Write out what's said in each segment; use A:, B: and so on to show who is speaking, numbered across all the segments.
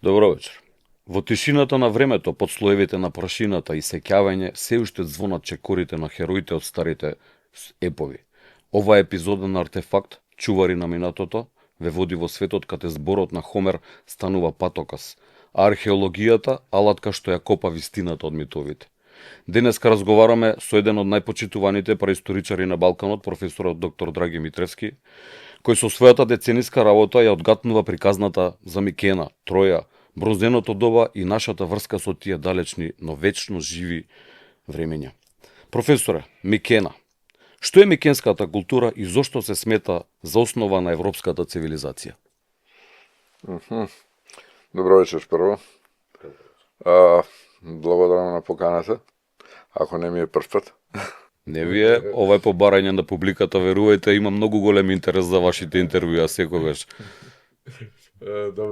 A: Добро вечер. Во тишината на времето, под слоевите на прашината и сеќавање, се уште звонат чекорите на хероите од старите епови. Ова епизода на Артефакт, чувари на минатото, ве води во светот каде зборот на Хомер станува патокас, а археологијата алатка што ја копа вистината од митовите. Денеска разговараме со еден од најпочитуваните праисторичари на Балканот, професорот доктор Драги Митревски, кој со својата децениска работа ја одгатнува приказната за Микена, Троја, бронзеното доба и нашата врска со тие далечни, но вечно живи времења. Професоре, Микена. Што е микенската култура и зошто се смета за основа на европската цивилизација?
B: Добро вечер прво. Благодарам на поканата, ако не ми е прв пат.
A: Не вие, ова е побарање на публиката, верувајте, има многу голем интерес за вашите интервјуа секогаш.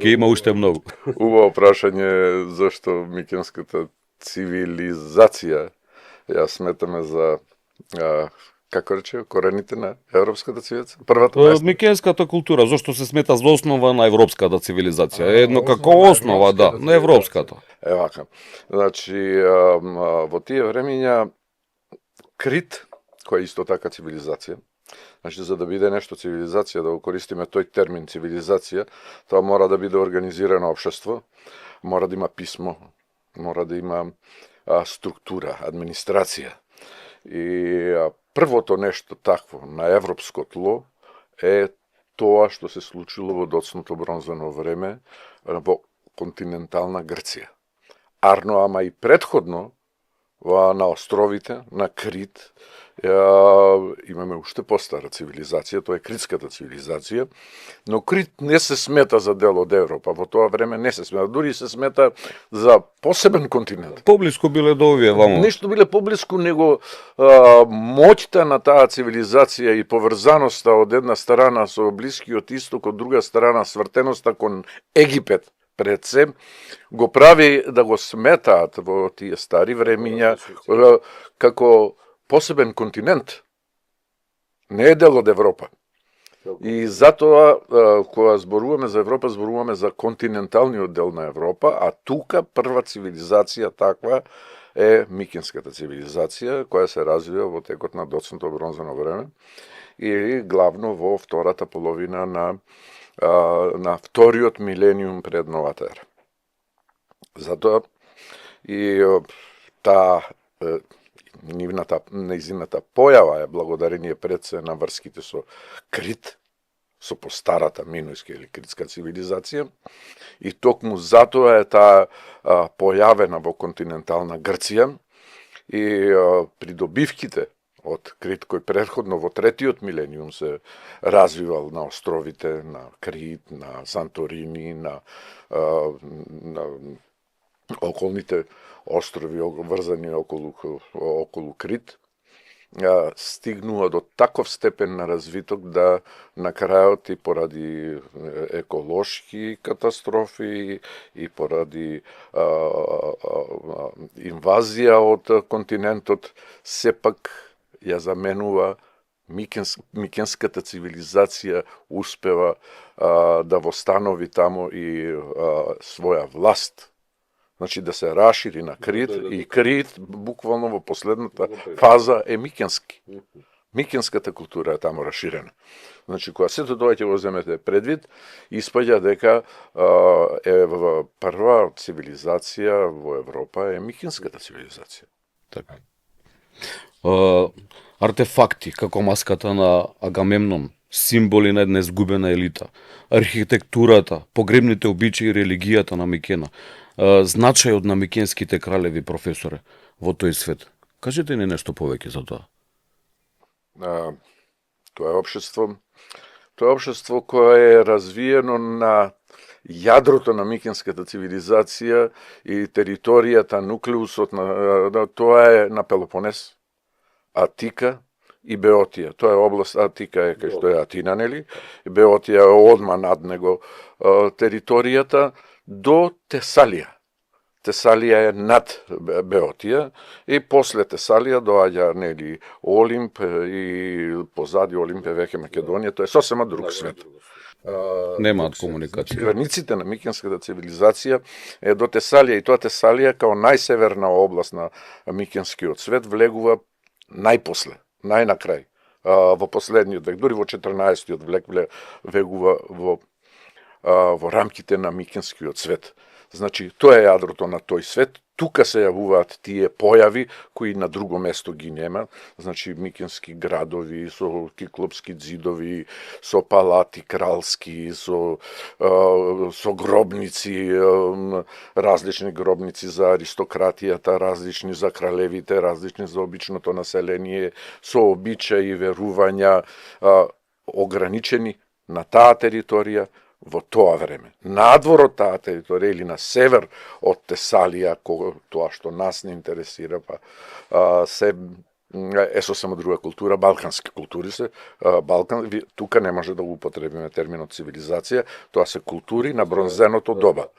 A: Ке има уште многу.
B: Убаво прашање зашто микенската цивилизација ја сметаме за како рече, корените на европската цивилизација? Првата
A: микенската култура, зошто се смета за основа на европската цивилизација? Едно како основа, да, на европската.
B: Вака. Значи, во тие времења Крит, која е исто така цивилизација, значи за да биде нешто цивилизација, да го користиме тој термин цивилизација, тоа мора да биде организирано општество, мора да има писмо, мора да има структура, администрација. И првото нешто такво на европско тло е тоа што се случило во доцното бронзено време во континентална Грција. Арно, ама и предходно, на островите, на Крит, имаме уште постара цивилизација, тоа е критската цивилизација, но Крит не се смета за дел од Европа, во тоа време не се смета, дури се смета за посебен континент.
A: Поблиску биле до овие вамо.
B: Нешто биле поблиску, него моќта на таа цивилизација и поврзаноста од една страна со Блискиот Исток, од друга страна свртеноста кон Египет, пред се, го прави да го сметаат во тие стари времиња како посебен континент. Не е дел од Европа. И затоа, кога зборуваме за Европа, зборуваме за континенталниот дел на Европа, а тука прва цивилизација таква е микенската цивилизација, која се развива во текот на доцното бронзено време и главно во втората половина на вториот милениум пред новата ера. Затоа и нејзината појава е благодарение пред се на врските со Крит, со постарата минојска или критска цивилизација, и токму затоа е таа појавена во континентална Грција и придобивките од Крит, кој претходно во третиот милениум се развивал на островите, на Крит, на Санторини, на околните острови врзани околу Крит, стигнува до таков степен на развиток да на крајот и поради еколошки катастрофи и поради инвазија од континентот сепак ја заменува микенската цивилизација, успева да востанови тамо и своја власт. Значи да се рашири на Крит, и Крит буквално во последната фаза е микенски. Микенската култура е тамо раширена. Значи кога сето тоа ќе го земете предвид, испаѓа дека прва цивилизација во Европа е микенската цивилизација.
A: Така. Артефакти, како маската на Агамемнон, символи на една изгубена елита, архитектурата, погребните обичаи и религијата на Микена, значајот на микенските кралеви, професоре, во тој свет. Кажете ни нешто повеќе за тоа.
B: Тоа е општество кое е развиено на јадрото на микенската цивилизација и територијата, нуклеусот на тоа е на Пелопонес, Атика и Беотија. Тоа е област, Атика е кај што е Атина, нели? Беотија е одма над него територијата до Тесалија. Тесалија е над Беотија и после Тесалија доаѓа нели Олимп и позади Олимп е веќе Македонија, тоа е сосема друг свет.
A: Немаат комуникација.
B: Границите на микенската цивилизација е до Тесалија, и тоа Тесалија као најсеверна област на микенскиот свет влегува најпосле, најнакрај, во последниот век, дури во 14-тиот век влегува во рамките на микенскиот свет. Значи, тоа е јадрото на тој свет. Тука се јавуваат тие појави кои на друго место ги нема, значи микенски градови со киклопски ѕидови, со палати кралски, со гробници, различни гробници за аристократијата, различни за кралевите, различни за обичното население, со обичаи, верувања, ограничени на таа територија, во тоа време. Надвор од таа територија или на север од Тесалија, тоа што нас не интересира, се е сосема друга култура, балкански култури се, тука не може да го употребиме терминот цивилизација, тоа се култури на бронзеното доба.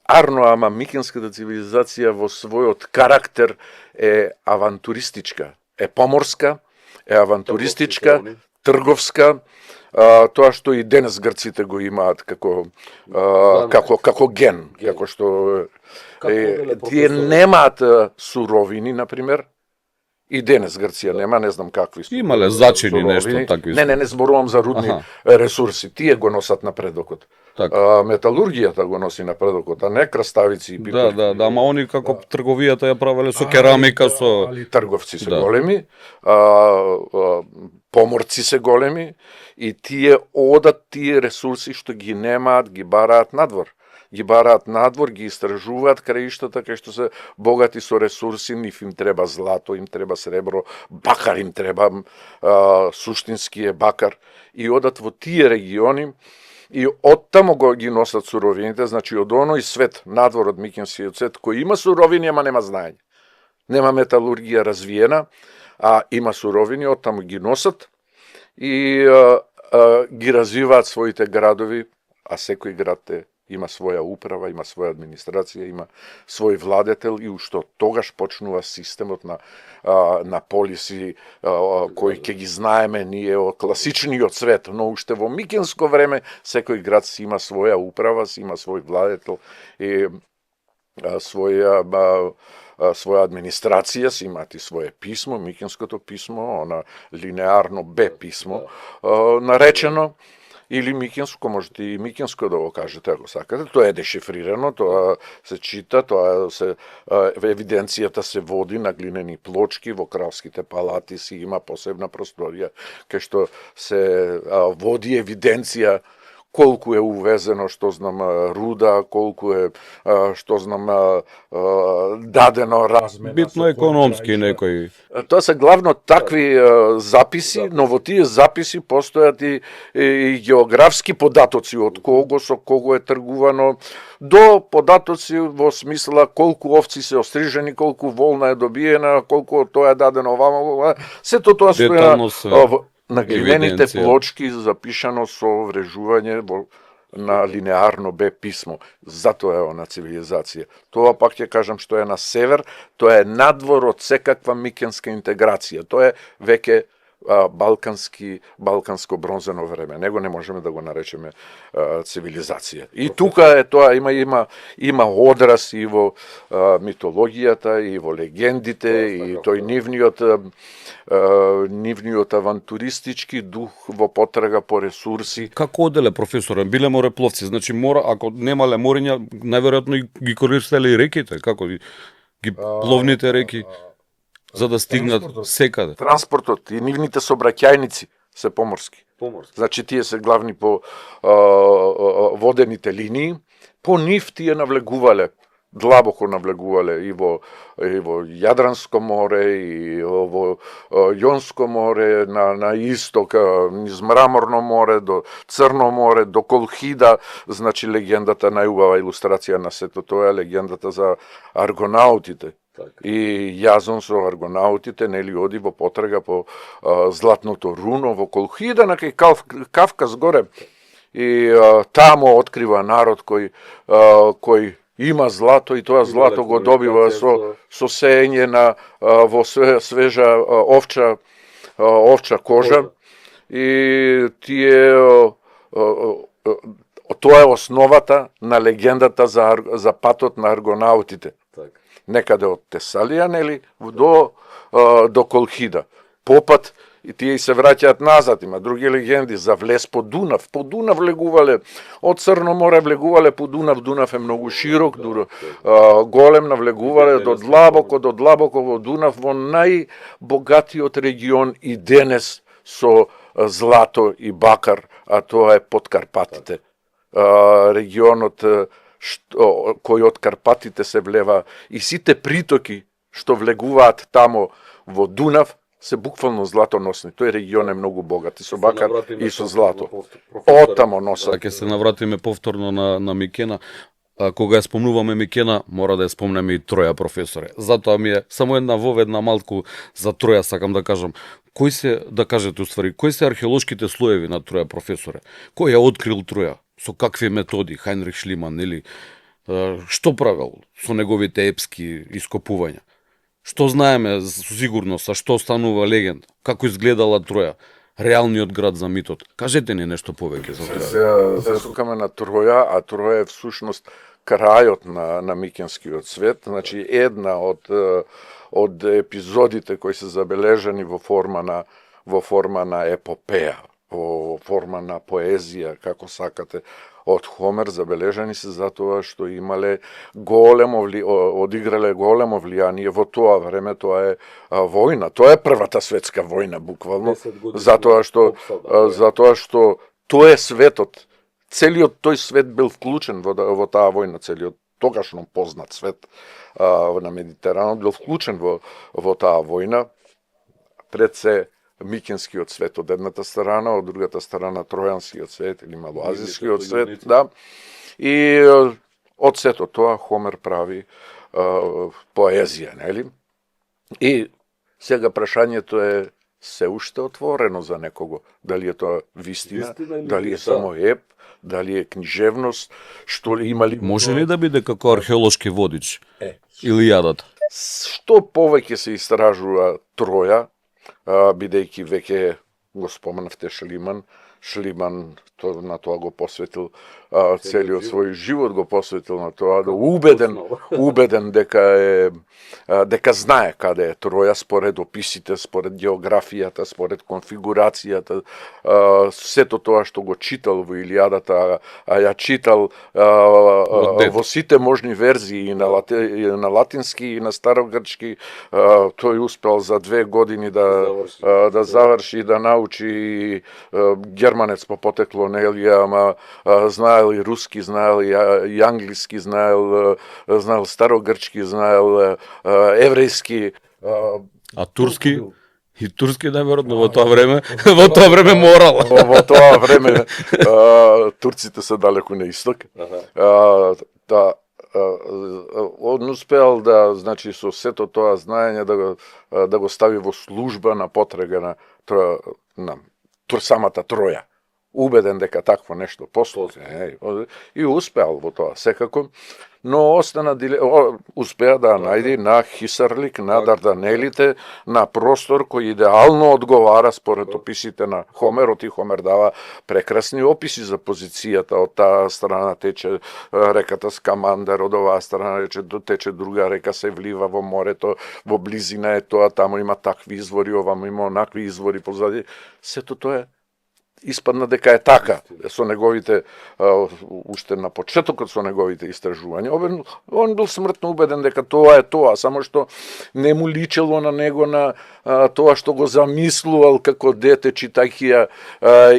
B: Арно, ама микенската цивилизација во својот карактер е авантуристичка, е поморска, е авантуристичка, трговска, тоа што и денес грците го имаат како ген, како што тие немаат суровини, например, и денес Грција нема, не знам какви
A: имале зачини нешто такви.
B: Не зборувам за рудни ресурси, тие го носат напредокот. Металургијата го носи напредокот, а не краставици и пипарки.
A: Да, ама они како трговијата ја правеле со керамика, со
B: трговци се големи, поморци се големи и тие одат тие ресурси што ги немаат, ги бараат надвор. Ги истражуваат краиштата кај што се богати со ресурси, нив им треба злато, им треба сребро, бакар им треба, суштински е бакар, и одат во тие региони и оттамо го ги носат суровините, значи од оној свет, надвор од микенскиот свет, кој има суровини, ама нема знаење. Нема металургија развиена, а има суровини, оттамо ги носат и ги развиваат своите градови, а секој град има своја управа, има своја администрација, има свој владетел и уште тогаш почнува системот на полиси кој ќе ги знаеме ние од класичниот свет, но уште во микенско време секој град си има своја управа, си има свој владетел и своја администрација, си имаат и свое писмо, микенското писмо, она линеарно Б писмо наречено, или микенско, можете и микенско да го кажете ако сакате. Тоа е дешифрирано, тоа се чита, евиденцијата се води на глинени плочки, во кралските палати си има посебна просторија кај што се води евиденција колку е увезено, што знам, руда, колку е, што знам, дадено размена.
A: Битно економски некои.
B: Тоа се главно такви записи, но во тие записи постојат и географски податоци од кого, со кого е тргувано, до податоци во смисла колку овци се острижени, колку волна е добиена, колку тоа е дадено вамо, сето тоа стоја на глинените плочки запишано со врежување на линеарно Б писмо. Затоа е она цивилизација. Тоа пак ќе кажам што е на север, тоа е надвор од секаква микенска интеграција. Тоа е веќе балканско бронзено време. Него не можеме да го наречеме цивилизација. И тука е тоа, има одраз и во митологијата, и во легендите, и тој нивниот авантуристички дух во потрага по ресурси.
A: Како оделе професоре? Биле морепловци, значи ако немале мориња, најверојатно ги користеле и реките, како ги пловните реки, за да стигнат секаде.
B: Транспортот и нивните сообраќајници се поморски. Значи тие се главни по водените линии, по нив тие навлегувале, длабоко навлегувале и во Јадранско море, и во Јонско море, на исток, низ Мраморно море, до Црно море, до Колхида, значи легендата, најубава илустрација на сето тоа е легендата за аргонаутите. И Јазон со аргонаутите, нели, оди во потрага по златното руно во Колхида, на кај Кавказ горе, и тамо открива народ кој има злато, и тоа злато го добива со сеење во свежа овча кожа, и тие Тоа е основата на легендата за патот на аргонаутите.
A: Така.
B: Некаде од Тесалија, нели, до Колхида. Попат и тие и се враќаат назад, има други легенди за влез по Дунав. По Дунав влегувале, од Црно море влегувале по Дунав. Дунав е многу широк, голем навлегувале до длабоко во Дунав, во најбогатиот регион и денес со злато и бакар, а тоа е под Карпатите. Регионот кој од Карпатите се влева и сите притоки што влегуваат тамо во Дунав се буквално златоносни. Тој регион е многу богат и со бакар и со злато. Оттамо носат.
A: Ќе се навратиме повторно на Микена. Кога ја спомнуваме Микена, мора да ја спомнеме и Троја, професоре. Затоа ми е само една воведна малку за Троја сакам да кажам. Кои се, да кажете уствари, кои се археолошките слоеви на Троја, професоре? Кој ја открил Троја? Со какви методи? Хајнрих Шлиман, или што правел со неговите епски ископувања? Што знаеме со сигурност, а што станува легенда? Како изгледала Троја? Реалниот град за митот. Кажете ни нешто повеќе за Троја.
B: Се сукаме на Троја, а Троја е всушност крајот на Микенскиот свет, значи една од епизодите кои се забележани во форма на епопеја, во форма на поезија, како сакате, од Хомер, забележани се затоа што имале одиграле големо влијание во тоа време. Тоа е војна, тоа е првата светска војна буквално, затоа што тоа е светот. Целиот тој свет бил вклучен во таа војна, целиот тогашно познат свет на Медитеранот бил вклучен во таа војна. Пред се Микенскиот свет од едната страна, од другата страна Тројанскиот свет или Малоазискиот свет, да. И од сето тоа Хомер прави поезија, нели? И сега прашањето е се уште отворено за некого. Дали е тоа вистина, дали е само еп, дали е книжевност, што ли има ли...
A: Може ли да биде како археолошки водич? Илијадата?
B: Што повеќе се истражува Троја, бидејќи веќе го споменавте Шлиман на тоа го посветил целиот свој живот, го посветил на тоа, убеден дека знае каде е Троја, според описите, според географијата, според конфигурацијата, сето тоа што го читал во Илијадата, а ја читал во сите можни верзии, и на латински и на старогрчки, тој успел за 2 години да заврши, да научи германец по потекло, нели, ама знаел и руски, знаел и англиски, знаел старогрчки, знаел еврејски.
A: А турски? И турски најверојатно во тоа време морал.
B: Во тоа време турците се далеку на исток. Он успеал да, значи, со сето тоа знаење да го стави во служба на потрега на самата Троја. Убеден дека такво нешто постои. И успеал во тоа, секако. Но успеа да најде на Хисарлик, на Дарданелите, на простор кој идеално одговара според описите на Хомерот, и Хомер дава прекрасни описи за позицијата. Од таа страна тече реката Скамандер, од оваа страна тече друга река, се влива во морето, во близина е тоа, таму има такви извори, овамо има онакви извори позади. Сето тоа е испадна дека е така, со неговите, уште на почетокот со неговите истражувања. Он бил смртно убеден дека тоа е тоа, само што не му личело на него на тоа што го замислувал како дете читајќи ја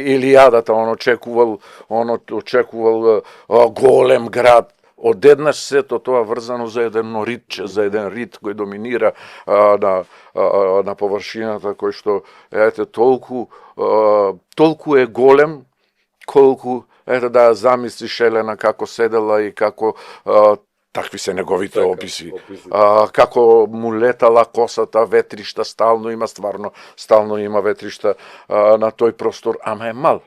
B: Илијадата. Он очекувал голем град. Одеднаш сето тоа врзано за едно ритче, за еден рит кој доминира на површината, кој што, толку е голем, колку, да замислиш Елена како седела и како, такви се неговите описи, како му летала косата, ветришта, стално има ветришта на тој простор, ама е мал.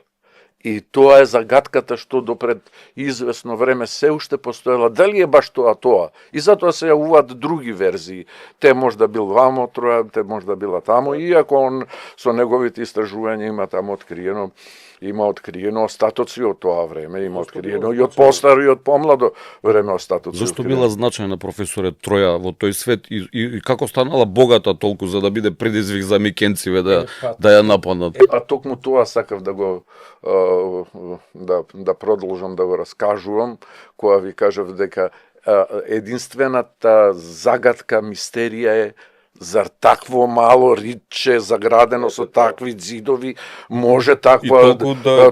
B: И тоа е загадката што допред известно време се уште постоела. Дали е баш тоа? И затоа се јавуваат други верзии. Те можда бил вамо Троја, те можда била тамо, иако он со неговите истражувања има тамо откриено има откриено остатоци од тоа време, има откриено и од постаро и од помладо време остатоци.
A: Зошто била значајна, професоре, Троја во тој свет и како станала богата толку за да биде предизвик за микенциве да ја нападнат?
B: Токму тоа сакав да го да продолжам да го раскажувам, кога ви кажав дека единствената загадка, мистерија е зар такво мало ридче заградено со такви зидови може таква
A: толку да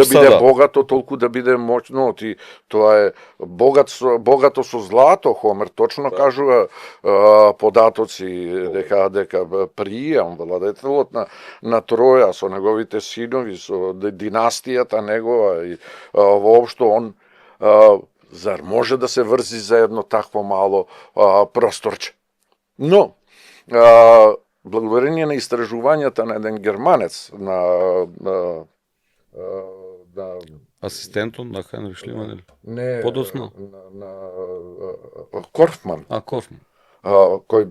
B: биде богато, толку да биде моќно. Тоа е богато со злато. Хомер точно кажува податоци дека Пријам, владетелот на Троја со неговите синови, со династијата негова и воопшто он зар може да се врзи за едно такво мало просторче. Но благодарение на истражувањата на еден германец, на
A: асистентот на Хайнрих Шлиман,
B: не,
A: подоцна?
B: на Корфман.
A: Корфман.
B: Кој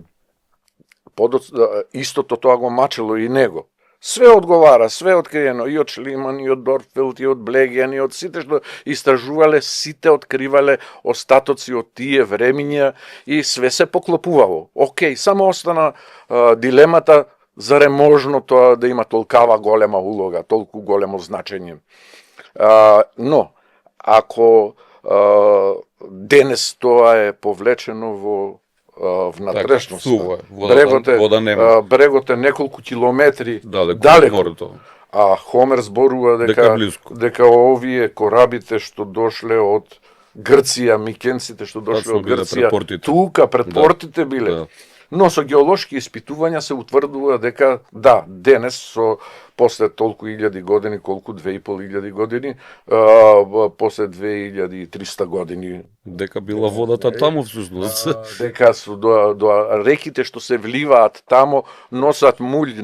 B: истото тоа го мачело и него. Све одговара, све откриено и од Шлиман, и од Дорфелд, и од Блегијан, и од сите што истражувале, сите откривале остатоци од тие времиња и све се поклопувало. Океј, само остана дилемата заре можно тоа да има толкава голема улога, толку големо значење. Но, ако денес тоа е повлечено во внатрешност. Брегот е неколку километри далеко. А Хомер зборува дека овие корабите што дошле од Грција, микенците што дошле од Грција, тука пред портите биле. Но со геолошки испитувања се утврдува дека да, денес со после толку илјади години, колку 2500 години, после 2300 години.
A: Дека била водата таму всушност.
B: Дека до реките што се вливаат тамо носат мулј,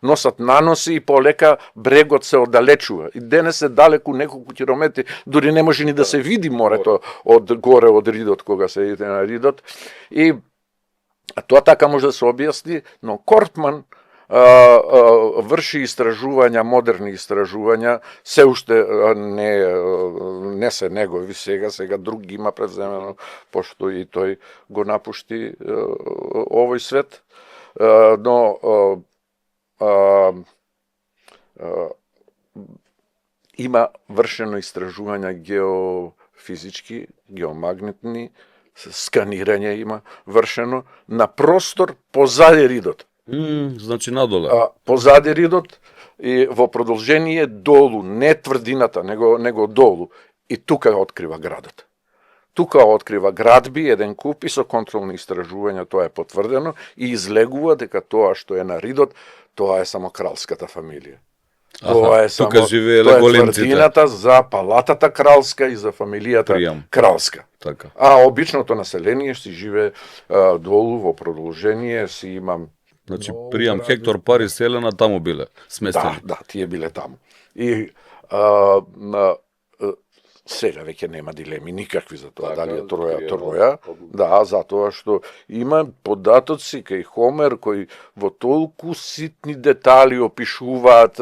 B: носат наноси и полека брегот се оддалечува. И денес е далеку неколку километри, дури не може ни да се види морето од горе од Ридот кога се иде на Ридот. И тоа така може да се објасни, но Кортман врши истражувања, модерни истражувања, се уште не се негови сега други има превземено, пошто и тој го напушти овој свет, но има вршено истражувања геофизички, геомагнетни, сканирање има вршено на простор позади Ридот.
A: Значи надоле.
B: Позади Ридот и во продолжение долу, не тврдината, него долу. И тука открива градот. Тука открива градби, еден куп и со контролни истражувања тоа е потврдено и излегува дека тоа што е на Ридот, тоа е само кралската фамилија. Тоа е само тврдината за палатата кралска и за фамилијата
A: Пријам.
B: кралска.
A: Така.
B: А обичното население си живее долу во продолжение, си имам.
A: Значи Пријам, Хектор, Парис, Елена таму биле сместени.
B: Да, тие биле таму. И сега веќе нема дилеми никакви за тоа, дали е Троја. Да, затоа што има податоци кај Хомер кои во толку ситни детали опишуваат,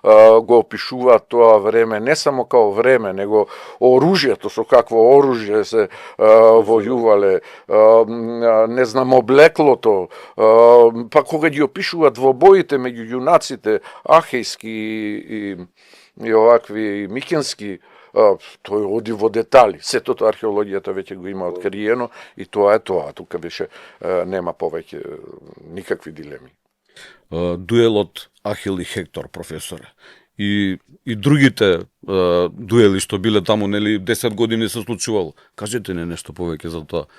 B: го опишуваат тоа време, не само као време, него оружјето, со какво оружје се војувале, не знам, облеклото, па кога ги опишуваат во боите меѓу јунаците, ахејски и овакви микенски, тој оди во детали. Сето тоа археологијата веќе го има откриено и тоа е тоа. Тука беше нема повеќе никакви дилеми.
A: Дуелот Ахил и Хектор, професоре. И другите дуели што биле таму, нели 10 години се случувало. Кажете не нешто повеќе за тоа.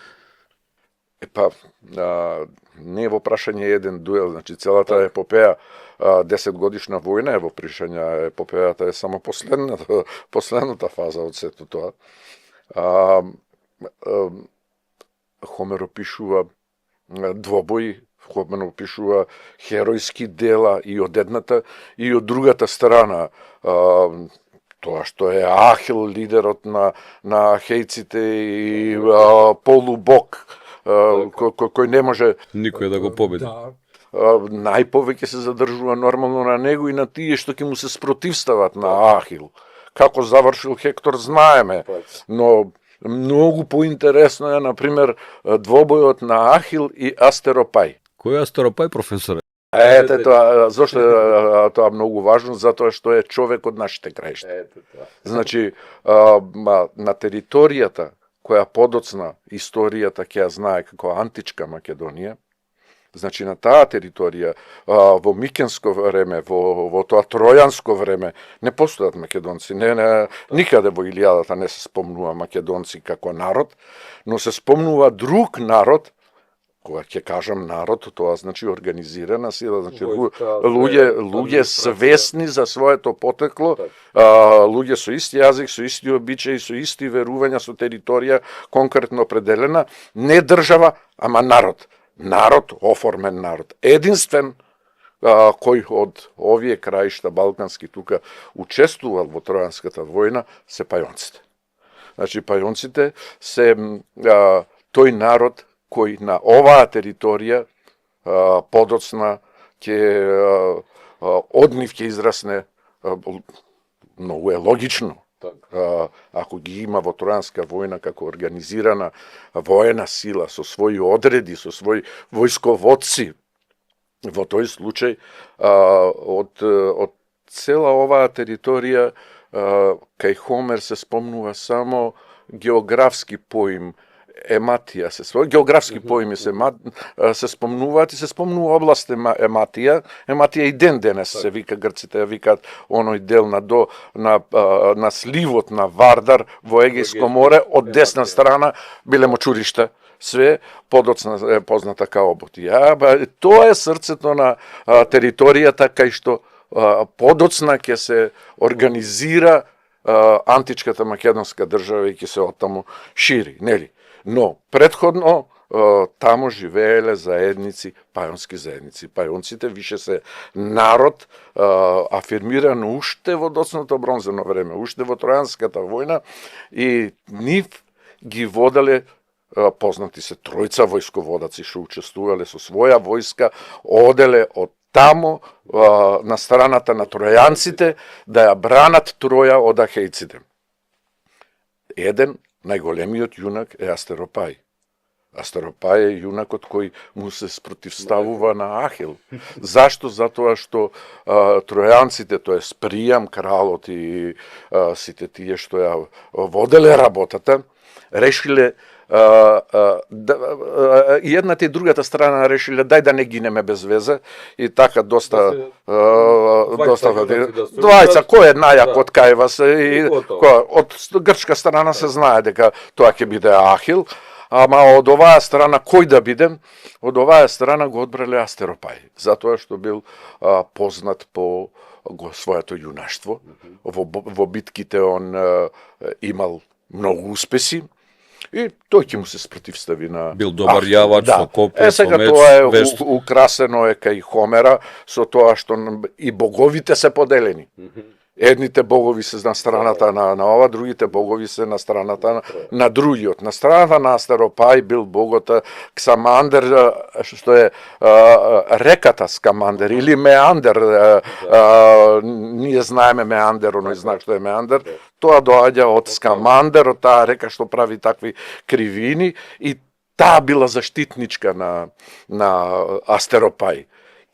B: Не е во прашање еден дуел, значи целата епопеја 10 годишна војна е во прашање, епопејата е само последната фаза од сето тоа. Хомер опишува двобои, Хомер опишува херојски дела и од едната и од другата страна. Тоа што е Ахил, лидерот на ахејците и полубог, кој не може
A: никој да го победи.
B: најповеќе се задржува нормално на него и на тие што ќе му се спротивстават на Ахил. Како завршил Хектор знаеме, но многу поинтересно е, например, двобојот на Ахил и Астеропај.
A: Кој е Астеропај, професоре?
B: Ете тоа, зошто е тоа многу важно? Затоа што е човек од нашите краишта. Значи, на територијата која подоцна историјата ќе ја знае како античка Македонија, значи на таа територија во Микенско време, во тоа тројанско време не постојат македонци, никаде во Илијадата не се спомнува македонци како народ, но се спомнува друг народ. Кога ќе кажам народ, тоа значи организирана сила, значи луѓе свесни за своето потекло, луѓе со исти јазик, со исти обичаи, со исти верувања, со територија конкретно определена, не држава, ама народ. Народ, оформен народ. Единствен кој од овие краишта балкански тука учествувал во Тројанската војна се пајонците. Значи пајонците се тој народ кој на оваа територија подоцна ќе од нив ќе израсне, многу е логично, ако ги има во Тројанска војна како организирана воена сила со своји одреди, со своји војсководци, во тој случај од цела оваа територија кај Хомер се спомнува само географски поим Ематија, географски поими се спомнуваат и се спомнува област Ематија. Ематија и ден денес се вика, грците ја викаат оној дел на сливот на Вардар во Егејско море, од десна страна биле мочуришта, све подоцна е позната као Ботија. Тоа е срцето на територијата кај што подоцна ќе се организира античката македонска држава и ќе се оттаму шири, нели? Но, предходно, таму живееле заедници, пајонски заедници. Пајонците више се народ, афирмиран уште во доцното бронзено време, уште во Тројанската војна, и нив ги воделе, познати се тројца војсководаци што учествувале со своја војска, оделе од таму на страната на тројанците да ја бранат Троја од ахејците. Еден најголемиот јунак е Астеропај. Астеропај е јунакот кој му се спротивставува на Ахил. Зашто? Затоа што тројанците, тоест Пријам, кралот и сите тие што ја воделе работата, решиле и едната и другата страна решиле дај да не гинеме без веза и така доста двајца кој е најак од кај вас и од грчка страна се знае дека тоа ќе биде Ахил, ама од оваа страна кој да биде, од оваа страна го одбрале Астеропај, затоа што бил познат по своето јунаштво. Во битките он имал многу успеси, и тој ќе му се спротивстави на...
A: Бил добар јавач, со копие, со меч,
B: тоа е украсено е кај Хомера, со тоа што и боговите се поделени. Едните богови се на страната на ова, другите богови се на страната на другиот. На страната на Астеропај бил богот Ксамандер, што е реката Скамандер или Меандер. Ние знаеме Меандер, оној знак што е Меандер. Тоа доаѓа од Скамандер, од таа река што прави такви кривини, и таа била заштитничка на Астеропај.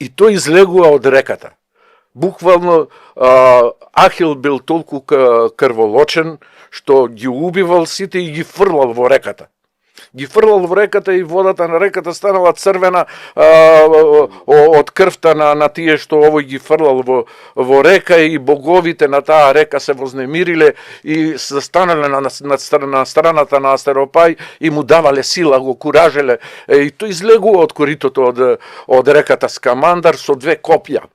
B: И тој излегува од реката. Буквално Ахил бил толку крволочен што ги убивал сите и ги фрлал во реката. Ги фрлал во реката и водата на реката станала црвена од крвта на тие што овој ги фрлал во река, и боговите на таа река се вознемириле и се станале на страната на Астеропај и му давале сила, го куражеле, и тој излегува од коритото од реката Скамандар со две копја.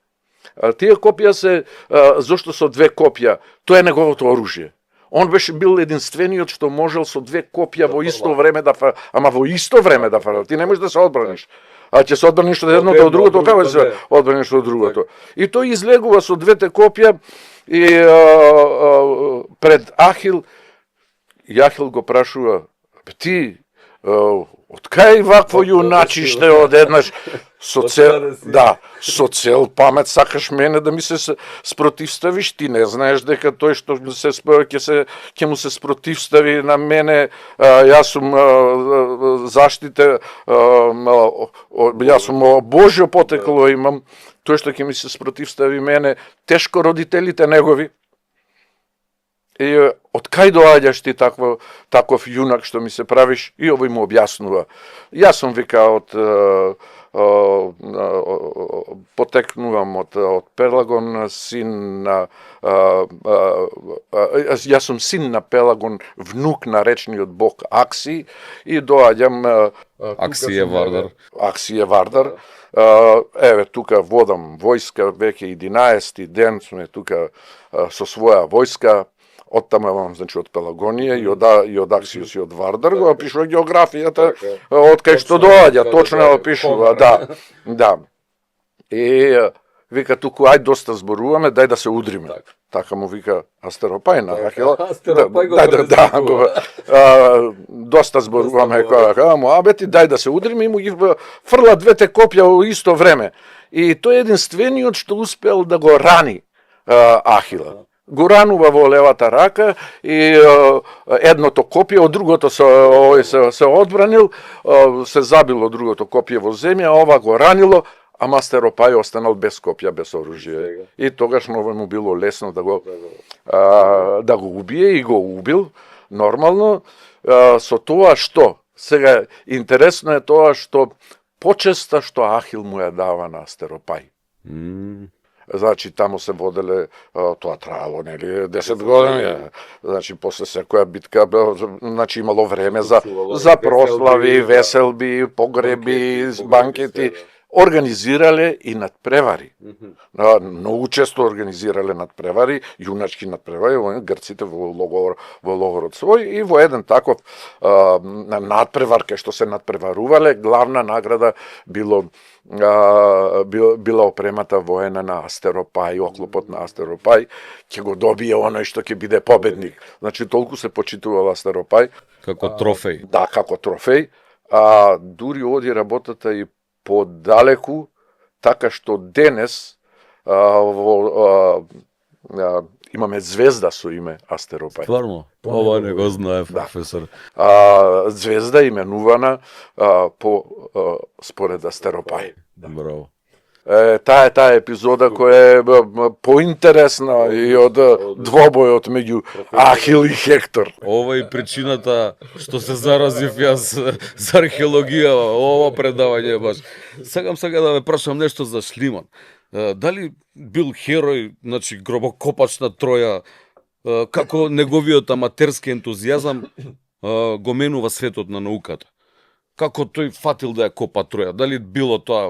B: Тие копија се, зошто со две копја? Тоа е неговото оружје. Он беше бил единствениот што можел со две копја во исто време ама во исто време да фрлал. Ти не можеш да се одбраниш. А ќе се одбраниш од едното од другото, како ќе се одбраниш од другото? И тој излегува со двете копја и пред Ахил, и Ахил го прашува: ти од кај вакво јуначиште одеднаш со цел, со цел памет сакаш мене да ми се спротивставиш, ти не знаеш дека тој што ќе му се спротивстави на мене, јас сум заштите, јас сум Божјо потекло имам, тој што ќе ми се спротивстави мене, тешко родителите негови. И од кај доаѓаш ти таков јунак што ми се правиш? И овој му објаснува. Јас сум, вика, потекнувам од Пелагон, син на јас сум син на Пелагон, внук на речниот бог Акси, и доаѓам
A: Аксије Вардар.
B: Аксије Вардар. Еве, тука водам војска, веќе 11 ден сме тука со своја војска. Оттаму, значи, од Пелагонија и од Аксијус и од Вардар, го опишува географијата, од кај што доаѓа, точно ја опишува, да. И вика туку, ај доста зборуваме, дај да се удриме. Така му вика Астеропај на Ахила.
A: Астеропај
B: го доста зборуваме, муабети, дај да се удриме, и му ги фрла двете копја во исто време. И тој е единствениот што успел да го рани Ахила. Го ранува во левата рака и едното копје, од другото се одбранил, се забило другото копје во земја, ова го ранило, а Астеропај останал без копја, без оружје. И тогаш му било лесно да го убие, и го убил, нормално, со тоа што, сега интересно е тоа што почеста што Ахил му ја дава на Астеропај. Значи, таму се воделе, тоа траело, нели, 10 години. Значи, после секоја битка, значи, имало време за прослави, веселби, погреби, банкети. Организирале и надпревари. Многу често организирале надпревари, јуначки надпревари, грците во логорот свој, и во еден таков надпревар кај што се надпреварувале, главна награда била опремата воена на Астеропај, оклопот на Астеропај, ќе го добие оној што ќе биде победник. Значи, толку се почитувал Астеропај.
A: Како трофеј.
B: Да, како трофеј. А дури оди работата и подалеку, така што денес имаме звезда со име Астеропај.
A: Стварно? Ова не го знае, професор.
B: Звезда именувана според Астеропај.
A: Браво.
B: Таа епизода која е поинтересна и од двобојот меѓу Ахил и Хектор.
A: Ова е причината што се заразив јас за археологија, ова предавање баш. Сакам сега да ве прашам нешто за Шлиман. Дали бил херој, значи гробокопач на Троја, како неговиот аматерски ентузијазам го менува светот на науката? Како тој фатил да ја копа Троја? Дали било тоа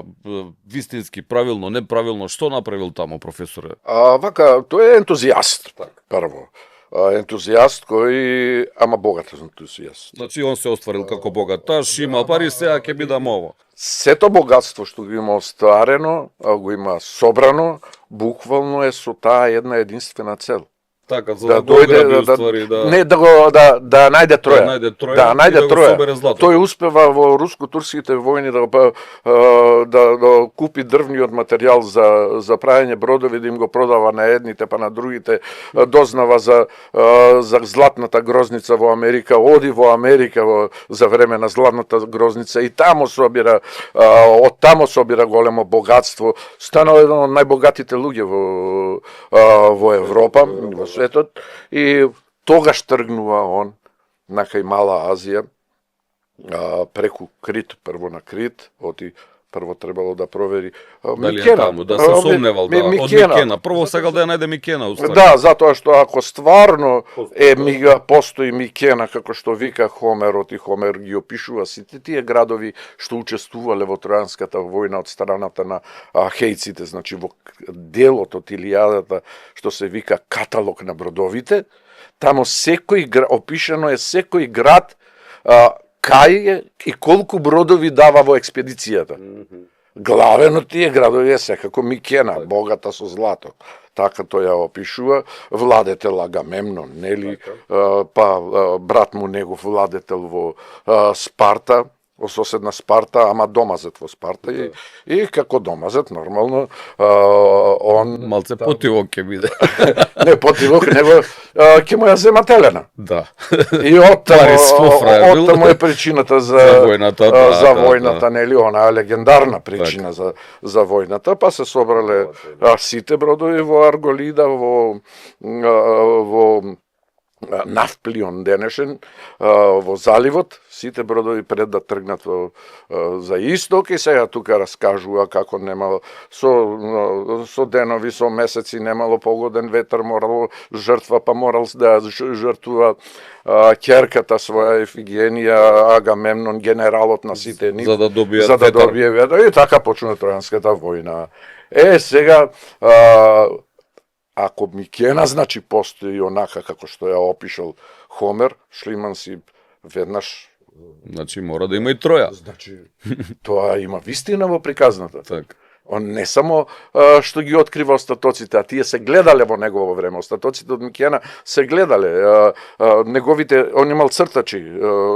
A: вистински правилно, неправилно? Што направил таму, професоре?
B: Вака, тој е ентузијаст, прво. Ентузијаст кој, ама богат ентузијаст.
A: Значи, он се остварил како богаташ, имал пари, сега ќе бидам ово.
B: Сето богатство што го има остварено, го има собрано, буквално е со таа една единствена цел.
A: Така, за да дојде
B: не да најде Троја. Да најде Троја. Тој успева во руско-турските војни да купи дрвниот материјал за правење бродови, да им го продава на едните па на другите, дознава за златната грозница во Америка, оди во Америка за време на златната грозница и таму собира, од таму собира големо богатство, станал еден од најбогатите луѓе во Европа, во светот, и тогаш тргнува он на кај Мала Азија, преку Крит, прво на Крит, прво требало да провери
A: Микена. Таму, да се сомневал, од Микена. Прво сакал да ја најде Микена, уствари.
B: Да, затоа што ако стварно постои Микена, како што вика Хомерот, и Хомер ги опишува сите тие градови што учествувале во Тројанската војна од страната на хејците, значи во делот од Илијадата што се вика каталог на бродовите, тамо опишано е секој град кај е и колку бродови дава во експедицијата. Главен од тие градови е секако Микена, богата со злато. така тој ја опишува, владетел Агамемнон, нели, па брат му негов владетел во Спарта, во соседна Спарта, ама домазет во Спарта и како домазет нормално он
A: Малце потивок ќе биде.
B: не потивок, него ќе му ја зема Телена.
A: Да.
B: И од таму е причината за
A: војната,
B: за војната, нели, она легендарна причина за војната, па се собрале сите бродови во Арголида, во Навплион денешен, во заливот, сите бродови пред да тргнат за исток и сега тука раскажува како немало со денови, со месеци немало погоден ветер, морало жртва, па морал да жртвува ќерката своја Ефигенија, Агамемнон, генералот на сите нив,
A: за да добие
B: ветер. И така почна Тројанската војна. Сега ако Микена, значи, постои онака како што ја опишал Хомер, Шлиман си веднаш...
A: Значи, мора да има и Троја.
B: Значи, тоа има вистина во приказната.
A: Так.
B: Он не само што ги открива остатоците, а тие се гледале во негово време. Остатоците од Микена се гледале. Неговите, он имал цртачи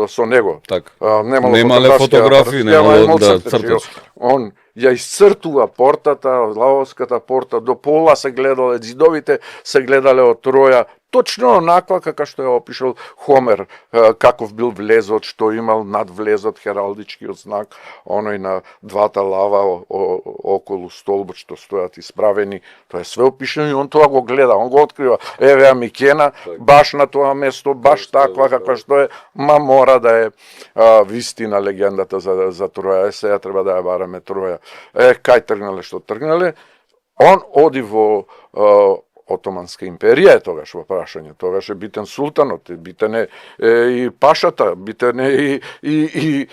B: со него.
A: Так.
B: Немале
A: фотографии, немало цртачи.
B: Он ја исцртува портата, Лавовската порта, до пола се гледале, зидовите се гледале од Троја, точно онаква како што ја опишал Хомер, каков бил влезот, што имал над влезот хералдичкиот знак, оној на двата лава околу столбот што стојат исправени, тоа е све опишано и он тоа го гледа, он го открива. Еве ја Микена, баш на тоа место, баш таква каква што е, мора да е вистина легендата за Троја. Сега треба да ја бараме Троја. Кај тргнале што тргнале, он оди во Отоманска империја е тогаш во прашање, тогаш е битен султанот, битен е и пашата, битен е и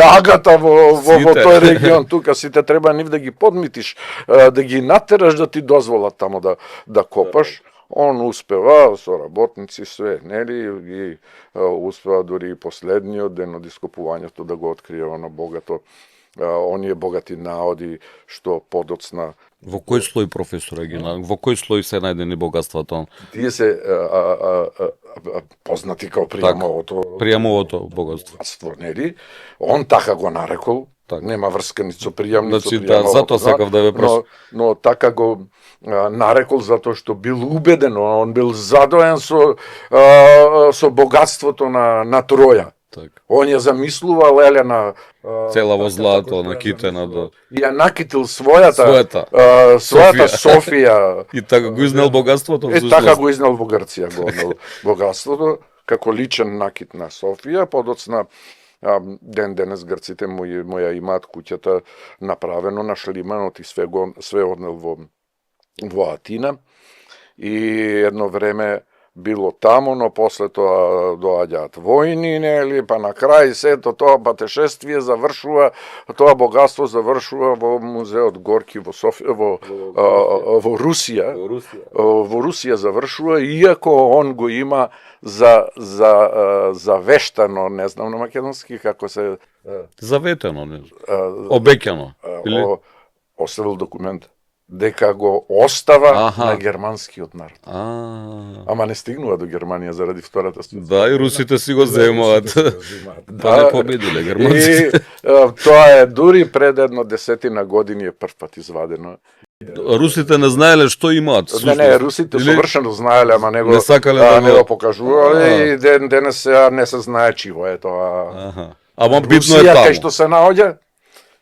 B: агата во тој регион, тука сите треба нив да ги подмитиш, да ги натераш да ти дозволат тамо да копаш. Он успева со работници све, нели, и успева дури и последниот ден од ископувањето да го открие оно богато, оние богати наоди што подоцна.
A: Во кој слој, професор Агина, во кој слој се најдени богатствата?
B: Тие се познати као
A: пријамовото богатство,
B: нели? Он така го нарекол, нема врска ни со пријамни,
A: значи, затоа сакав да ве прашам.
B: Но така го нарекол затоа што бил убеден, он бил задоен со богатството на Троја.
A: Так.
B: Он ја замислувал Елена
A: цела во злато накитена до
B: и ја накитил својата Софија.
A: И така го изнел богатството.
B: Така го изнел во Грција, го богатството како личен накит на Софија, подоцна ден денес грците му ја имаат куќата направено на Шлиманот и све однел во Атина. И едно време било тамо, но после тоа доаѓаат војни, нели, па на крај сето тоа патешествие завршува, тоа богатство завршува во музеот Горки во Софија, во Русија. Во Русија завршува, иако он го има завештано, не знам на македонски како се
A: заветено, не знам. Обеќано или
B: оставил документ дека го остава на германскиот народ. Ама не стигнува до Германија заради Втората светска.
A: Да, и русите си го земаат. Па не победиле германците.
B: И тоа е дури пред 10 години е прв пат извадено.
A: Русите не знаеле што имаат.
B: Не, русите совршено знаеле, ама не го покажувале и денес не се знае чиво е тоа.
A: Ама битно е таму.
B: Кај што се наоѓа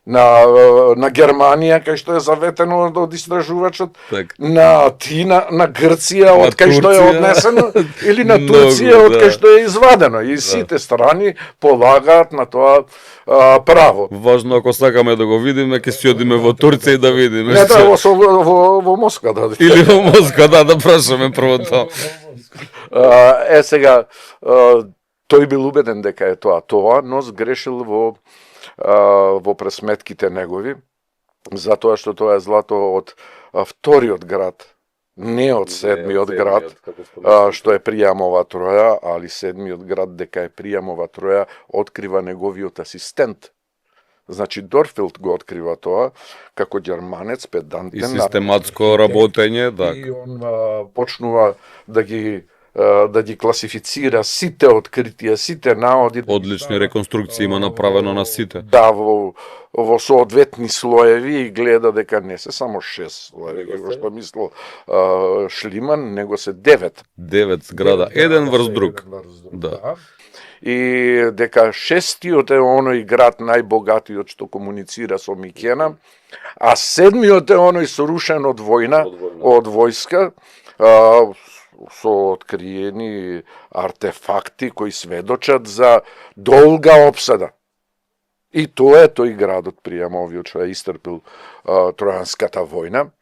B: на Германија, кај што е заветено од истражувачот, на Атина, на Грција, од кај што е однесено, или на Турција, од кај што е извадено. И сите страни полагаат на тоа право.
A: Важно, ако сакаме да го видиме, ќе си одиме во Турција и да видиме.
B: Не, да, во Москва да.
A: Или во Москва, да прашаме прво тоа.
B: Сега, тој бил убеден дека е тоа, но сгрешил во пресметките негови, затоа што тоа е злато од вториот град, не од седмиот град, што е Пријамова Троја, али седмиот град дека е Пријамова Троја, открива неговиот асистент, Значи Дорфилд го открива тоа како ѓерманец педантен
A: И систематско работење, да.
B: и он почнува да ги класифицира сите откритија, сите наоди.
A: Одлични реконструкции има направено на сите.
B: Да, во соодветни слоеви и гледа дека не се само 6 слоеви, како што мислел Шлиман, него се 9.
A: 9 зграда, еден врз друг. Да.
B: И дека шестиот е оној град најбогатиот што комуницира со Микена, а седмиот е оној сорушен од војна, од војска, со откриени артефакти кои сведочат за долга обсада. И тоа е тој градот пријамовиот што ја истрпил Тројанската војна,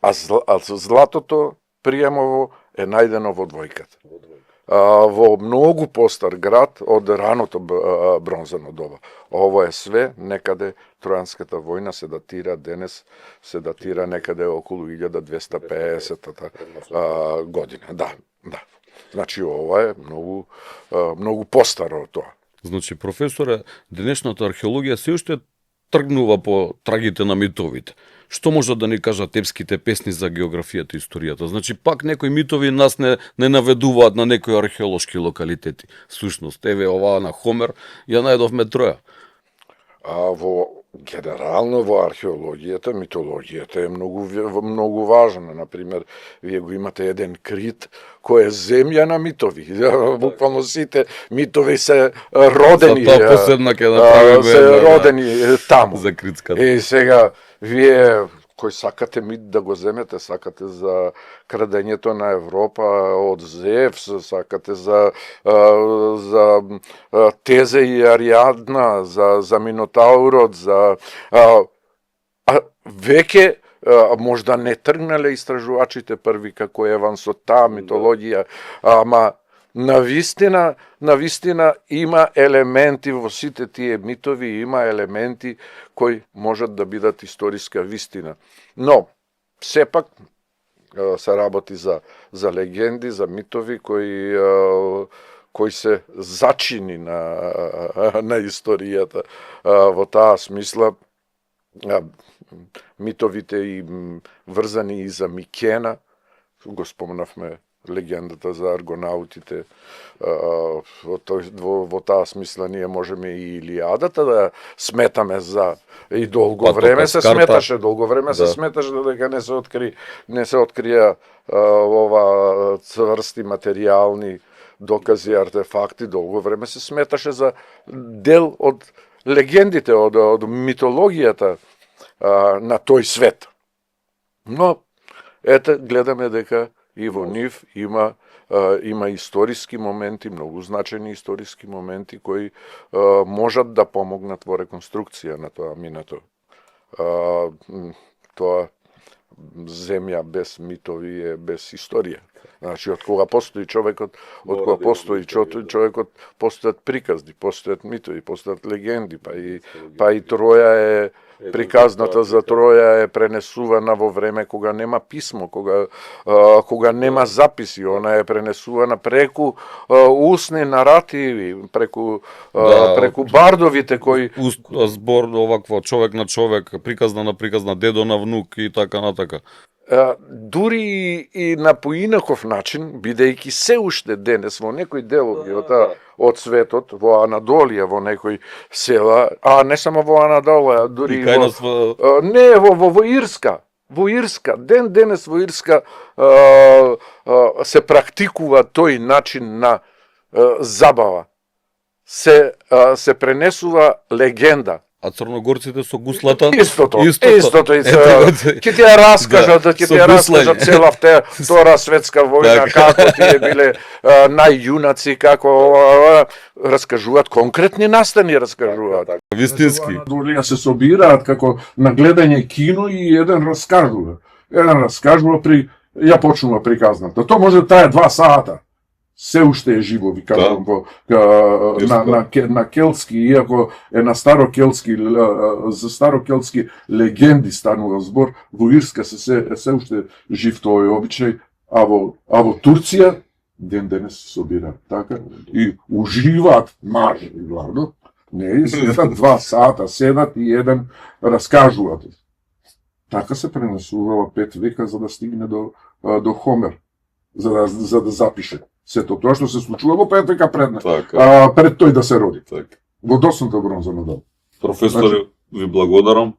B: а златото пријамово е најдено во двојката. Во многу постар град од раното бронзано доба. Ово е све некаде Тројанската војна се датира денес, се датира некаде околу 1250 година. Да. Значи ова е многу постаро од тоа.
A: Значи, професоре, денешната археологија се уште тргнува по трагите на митовите. Што може да ни кажат епските песни за географијата и историјата? Значи, пак некои митови нас не наведуваат на некои археолошки локалитети. Всушност, еве оваа на Хомер, ја најдовме Троја.
B: Генерално во археологијата, митологијата е многу важна. Например, вие го имате еден Крит кој е земја на митови. Буквално сите митови се родени.
A: За тоа посебна ќе направиме.
B: Се родени таму.
A: За Критската.
B: И сега вие кој сакате мит да го земете, сакате за крадењето на Европа од Зевс, сакате за Тезе и Ариадна, за Минотаурот, веќе можда не тргнале истражувачите први како Еван со таа митологија, ама навистина има елементи во сите тие митови, има елементи кои можат да бидат историска вистина. Но, сепак, се работи за легенди, за митови кои се зачини на историјата. Во таа смисла, митовите и врзани и за Микена, го спомнавме легендата за аргонаутите, во таа смисла ние можеме и Илиадата да сметаме за и долго време се сметаше дека не се открија ова цврсти материјални докази, артефакти, долго време се сметаше за дел од легендите, од митологијата на тој свет. Но, ете, гледаме дека и во нив има историски моменти, многу значени историски моменти кои можат да помогнат во реконструкција на тоа минато. Тоа земја без митови е без историја. Значи, од кога постои човекот, човекот, постојат приказни, постојат митови, постојат легенди, па и Троја е приказната за Троја е пренесувана во време кога нема писмо, кога нема записи, она е пренесувана преку устни наративи, преку бардовите кои
A: збор овакво човек на човек, приказна на приказна, дедо на внук и така натака.
B: Дури и на поинаков начин, бидејќи се уште денес во некои делови од светот, во Анадолија, во некои села, а не само во Анадолија, дури во Ирска. Во Ирска, денес во Ирска се практикува тој начин на забава. Се пренесува легенда.
A: А црногорците со гуслата?
B: Истото. Ќе ти ја раскажат цела Втора светска војна, како тие биле најјунаци, како раскажуваат конкретни настани, раскажуваат.
A: Вистински.
C: Долија се собираат како на гледање кино и еден раскажува. Ја почнува приказната. Тоа може да таа 2 сата. Се уште е живо, ви кажам, на келтски, иако е на за старокелтски легенди станува збор, во Ирска се уште жив тој обичај, а во Турција ден денес се собираат така и уживаат, мажи главно, Не, и седат 2 сата, седат и еден раскажуваат. Така се пренесувала 5 века за да стигне до Хомер, за да запише сето тоа што се случувало 5 века пред
B: Така,
C: пред тој да се роди.
B: така.
C: Во досната бронза медал.
A: Професоре, ви благодарам.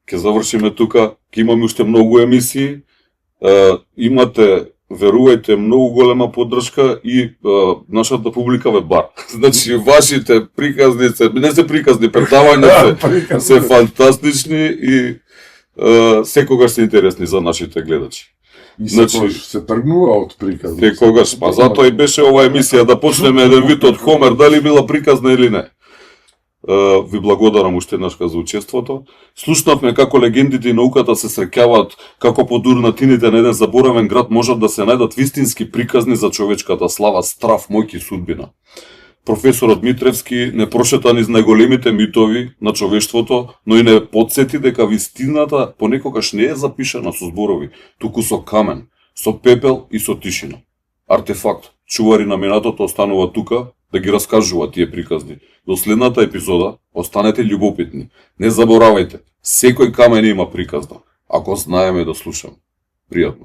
A: Ќе завршиме тука, ќе имаме уште многу емисии. Имате, верувајте, многу голема поддршка и нашата публика ве бар. Значи, вашите приказни, не се приказни, предавања се фантастични и секогаш се интересни за нашите гледачи.
C: И
A: Значи,
C: секогаш се тргнува од приказни.
A: Секогаш, па затоа и беше оваа емисија да почнеме еден вид од Хомер, дали била приказна или не. Ви благодарам уште еднаш за учеството. Слушнавме како легендите и науката се среќаваат, како по дурнатините на еден заборавен град можат да се најдат вистински приказни за човечката слава, страв, мојки и судбина. Професорот Митревски не прошета низ најголемите митови на човештвото, но и не подсети дека вистината понекогаш не е запишана со зборови, туку со камен, со пепел и со тишина. Артефакт, чувари на минатото останува тука да ги раскажува тие приказни. До следната епизода останете љубопитни. Не заборавајте, секој камен има приказна, ако знаеме да слушаме. Пријатно.